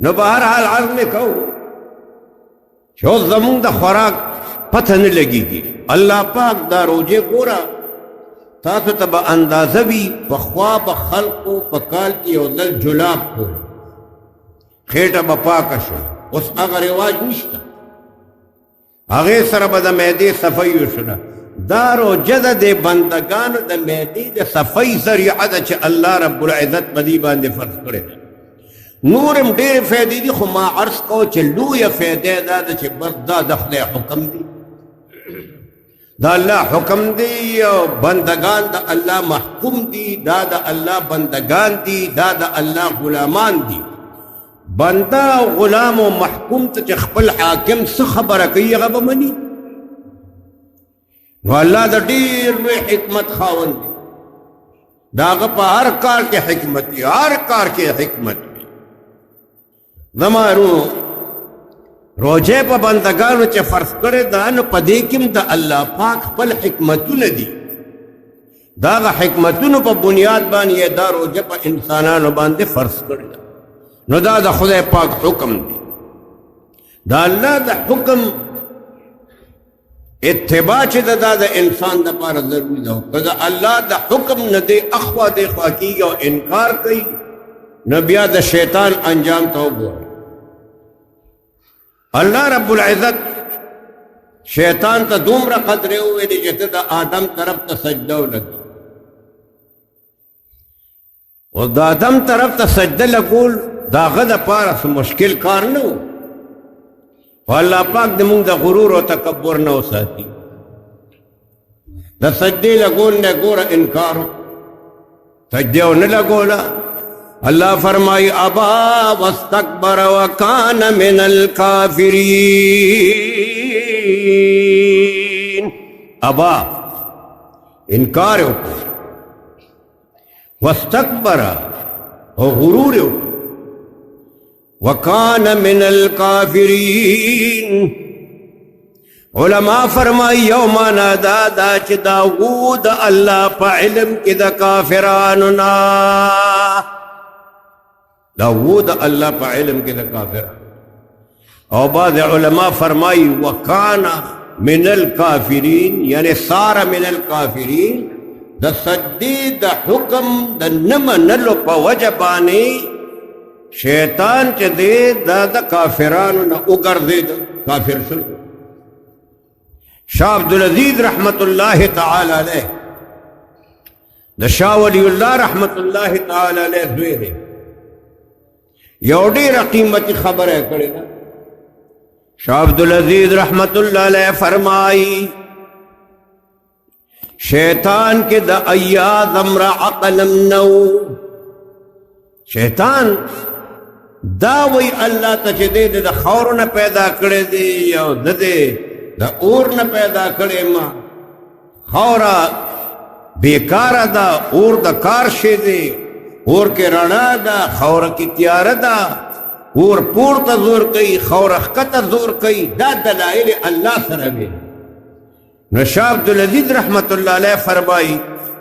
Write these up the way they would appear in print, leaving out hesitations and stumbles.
نو بہرحال عرض میں کہو چې اوس زمونږ د خوراک پته نه لګېږي. الله پاک دا روجې ګوره تاسو ته به اندازه وي پخوا به خلقو په کال کې یو ځل جلاب کو خېټه به پاکه شو. اوس هغه رواج نشته. هغې سره به د معدې صفایي وشوله. دا روجه ده د بندګانو د معدې د صفایي ذریعه ده چې الله رب العزت په دې باندې فرض کړې ده. نور هم ډېرې فایدې دي خو ما عرض کوو چې لویه فایده دا ده چې بس دا د خدای حکم دی، دا الله حکم دی او بندگان د الله محکوم دي، دا د الله بندگان دي، دا د الله غلامان دي. بنده او غلام او محکوم ته چې خپل حاکم څه خبره کوي هغه به مني. نو الله د ډېر لوی حکمت خاوند دی. د هغه په هر کار کې حکمت دی، هر کار کې حکمت دی. زما روجه په بندگانو چې فرض کړی دا نو په دې کې د الله پاک خپل حکمتونه دي. دا هغه حکمتونو په بنیاد باندې دا روجه په انسانانو باندې فرض کړی ده. نو دا د خدای پاک حکم دی. دا الله د حکم اتباع چې دا د انسان دپاره ضروري ده. که د الله د حکم نه دی اخوا دېخوا کېږي او انکار کوي نو بیا د شیطان انجام ته وګوره. الله رب العزت شیطان ته دومره قدرې وویلې چې ته د آدم طرف ته سجده ولګي. او د آدم طرف ته سجده لګول د هغه دپاره څه مشکل کار نه و. خو الله پاک د مونږ د غرور او تکبر نه وساتي. د سجدې لګول نه ګوره انکار سجدې ونه لګوله. اللہ فرمائی ابا واستکبر وکان من الکافرین. ابا انکار ہوکو، واستکبر اور غرور ہوکو، وکان من الکافرین. علماء فرمائی یومانا دادا چھ داود اللہ پا علم کی دا کافراننا. داود اللہ پا علم کے دا کافر. اور بعض علماء فرمائی وکانا من الکافرین یعنی سارا من الکافرین دا صدی دا حکم دا نمنلو پا وجبانی شیطان چے دے دا کافرانو نا اگر دے دا کافر شل. شاہ عبدالعزیز رحمت اللہ تعالی علیہ دا شاہ ولی اللہ رحمت اللہ تعالی علیہ دوئے دے یو ډېره قیمتي خبره کړې ده. شاہ عبدالعزیز رحمت اللہ علیہ فرمائی شیطان کے دا ایاد امر عقلم نو. شیطان دا وی اللہ تا چه دے دا خور نه پیدا کرے دے یا دے دا اور نه پیدا کرے ما خورا بیکار دا اور دا کار شے دے اور کے رڼا دا خور کی تیار دا اور پورتا زور کئی خور اخکتا زور کئی دا دلائل اللہ سره وی. نو شاہ عبدالعزیز رحمت اللہ علیہ فرمائی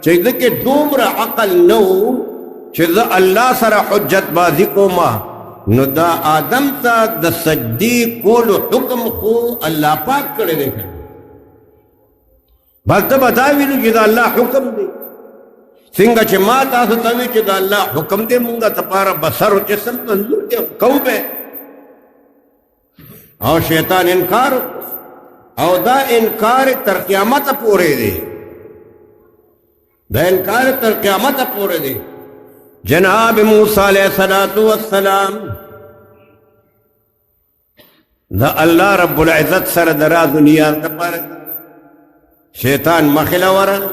چه دکے دومر عقل نو چه دا اللہ سره حجت بازی کو ما نو دا آدم تا دا سجدی کولو حکم خو اللہ پاک کرے دیکھا. بلتا بتاوی نو جدا اللہ حکم دے سنگا چه ما تاسو تاوی چه دا اللہ حکم دے مونگا تپارا بسر و جسم تنظور دے کو بے. او شیطان انکار او دا انکار تر قیامت پورے دے. دا انکار تر قیامت پورے دے. جناب موسیٰ علیہ السلام دا اللہ رب العزت سر درا دنیا تپار شیطان مخلا ورن.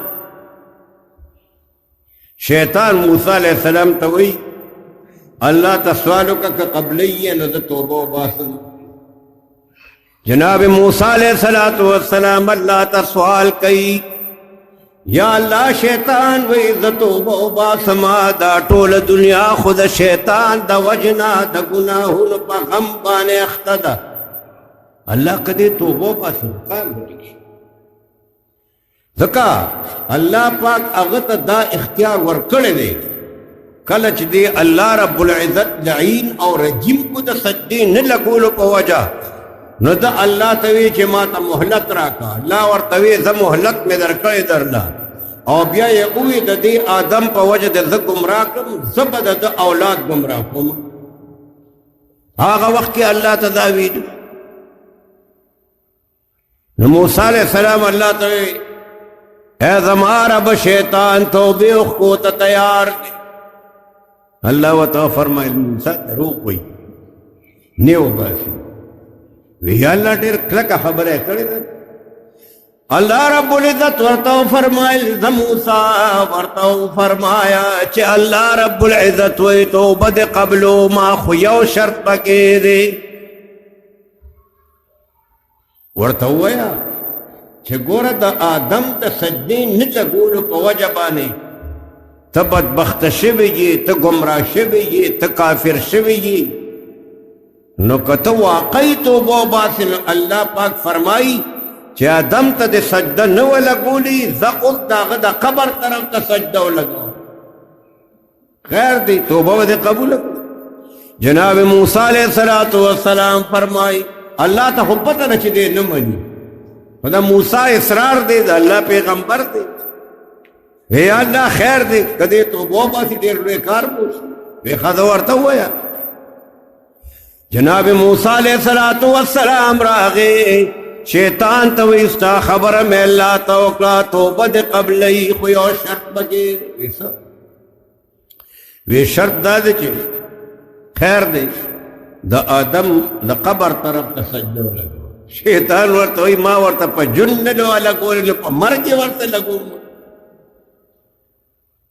شیطان موسیٰ علیہ السلام توئی اللہ تسوالو کا قبلی نظر توبہ باسن. جناب موسیٰ علیہ السلام اللہ تسوال کئی یا اللہ شیطان و عزت و باسما دا ټول دنیا خود شیطان دا وجنا دا گناہون پا غم بانے اختدا اللہ کدے توبہ باسم کار بڑی ذکا اللہ پاک اغت دا اختیار ورکڑے دے کله چې دی الله رب العزت لعین او رجیم کو د سجدې نه لګولو په وجه نو د الله ته وی چې ما ته مهلت راکا. الله ورته وی زه مهلت مې درکړې درله او بیا یې ووی د دې آدم په وجه د زه ګمراه کړم زه به د اولاد ګمراه کوم. هغه وخت کې الله ته دا ویل. نو موسی علیہ السلام الله ته وی اے زما رب شیطان توبې کو ته تیار دی. الله وتعالى فرمایل موسی دروغ وایي نیو باسي وی الله ډېر کلکه خبره کړې ده. الله رب العزت ورته فرمایل د موسی ورته فرمایا چې الله رب العزت وی توبه د قبلو ما خو یو شرط پکې دی. ورته ویا چې ګوره د آدم د سجدې نه لګولو په وجه باندې ته بدبخته شوی یې ته ګمراه شوی یې ته کافر شوی یې. نو که ته واقعي توبه وباسې نو الله پاک فرمایي چې آدم ته د سجده نه ولګولي زه اوس د هغه د قبر طرف ته سجده ولګوم. خیر دی توبه به دې قبوله کړو. جناب موسی علیہ السلام فرمایي الله ته خو پته نه چې دی نه مني خو د موسی اصرار دی د الله پیغمبر دی. وی الله خیر دی که دې توبه وباسي ډېر لوی کار بوسي. وی ښځه ورته وویه جناب موسی علیہ السلام راغی شیطان ته وی ستا خبره مې الله ته وکړه توبه دې قبلوي خو یو شرط پکې وی شرط دا دی چې خیر دی د آدم د قبر طرف ته سجده ولګو. شیطان ورته وی ما ورته په جن نه ولګولې په مرګ یې ورته لګوم.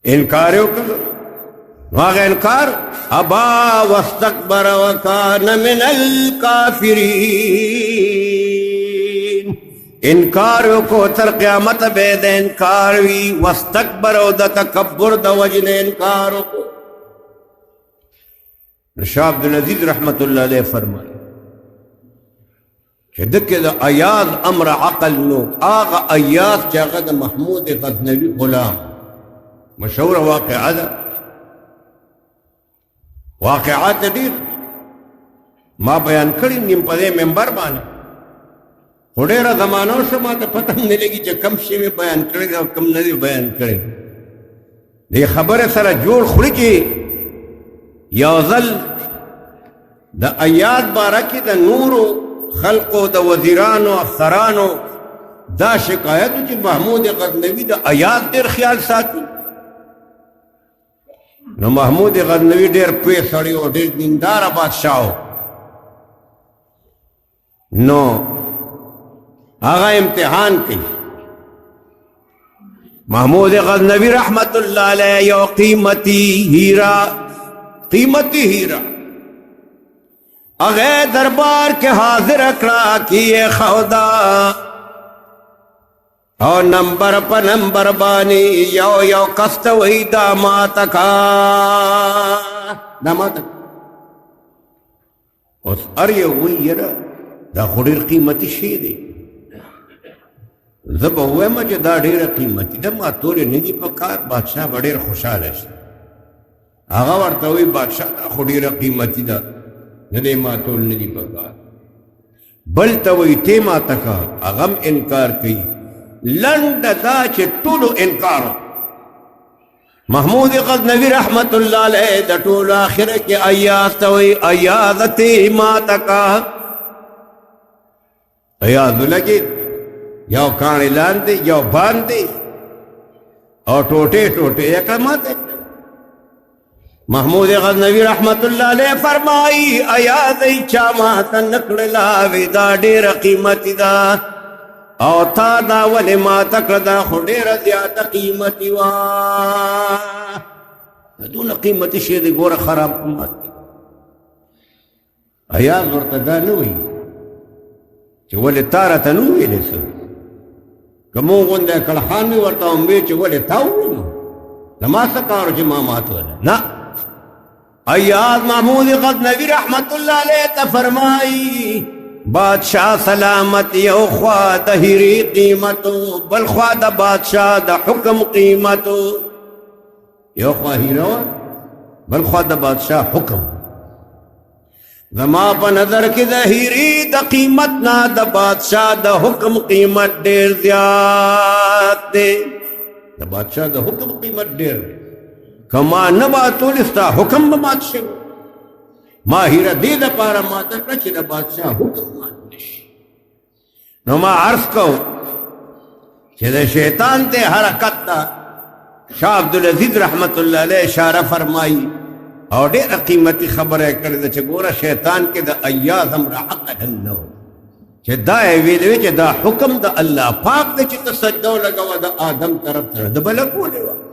انکار یې وکړ. هغه انکار ابا واستكبر وكان من الكافرين. انکار کو تر قیامت به د انکار وی واستكبر او د تکبر د وجه انکار کو. شاه عبدالعزیز رحمت الله علیه فرمایي چې دغه د ایاز امر عقل نو هغه ایاز چې هغه د محمود غزنوي غلام مشهور واقعه ده. واقعات ډېر ما بیان کړي نیم په دې منبر باندې خو ډېره زمانه وشوه ما ته پته هم نه لګي چې کوم شی مې بیان کړی دی او کوم نه دی بیان کړی. دې خبرې سره جوړ خوري چې یو ځل د ایاد باره کې د نورو خلقو د وزیرانو افسرانو دا شکایت چې محمود غزنوي د ایاد ډېر خیال ساتي. نو محمود غزنوي ډېر پوه سړی او ډېر دینداره بادشاه و. نو هغه امتحان کوي. محمود غزنوي رحمت الله علیه یو قیمتي هیرا هغه دربار کې حاضر کړه کیه خودا او نمبر په نمبر باندې یو کست وې دامات اوس ار یو ویره دا خو ډېر قیمتي شی دی. زه به ووایم چې دا ډېره قیمتي ده ما تورې نه دي په کار بادشاه به ډېر خوشحاله شي. هغه ورته وایي بادشاه دا خو ډېره قیمتي ده نه دی ما تول نه دي په کار. بل ته وایي تی ماته که هغه هم انکار کوي. لنډه دا چې ټولو انکار محمود غزنوي رحمت الله علیه د ټولو آخره کې ایاز ته وایي ایاز تی ماته که ایاز ولګېد یو کاڼی لاندې یو باندې او ټوټې ټوټې یې کړه ماته. محمود غزنوي رحمت الله علیه فرمایي ایاز ای چا ماته نه کړله وی دا ډېره قیمتي ده او تا دا ولې ماته کړه دا خو ډېره زیاته قیمتي وه. دونه قیمتي شی دی ګوره خراب مات دی. ایاز ورته دا نه وایي چې ولې تا راته نه وویلې څه که مونږ غوندې کړخان مې ورته ومویل چې ولې تا وویلو زما څه کار چې ما ماتوله نه. ایاز محمود غزنوي رحمت الله علیه ته فرمایي بادشاہ سلامت یو خوا د هیرې قیمتو بل خوا د بادشاہ د حکم قیمتو. یو خوا هیره وه بل خوا د بادشاہ حکم زما په نظر کې د هیرې د قیمت نه د بادشاہ د حکم قیمت ډیر زیات دی د بادشاہ د حکم قیمت ډیر دی کما نه باتول ستا حکم به مات شوی ما هیره دې دپاره ماته کړه چې د بادشاہ حکم مات نشي نو ما عرض کو چې د شیطان ته حرکت ده شاه عبدالعزیز رحمت الله علیه اشاره فرمایي او ډېره قیمتي خبره یې کړې ده چې ګوره شیطان کې د ایاز امر عقلا نه و چې دا یې ویلې چې دا حکم د الله پاک دی چې ته سجده ولګوه د آدم طرف ته د بله کولې وه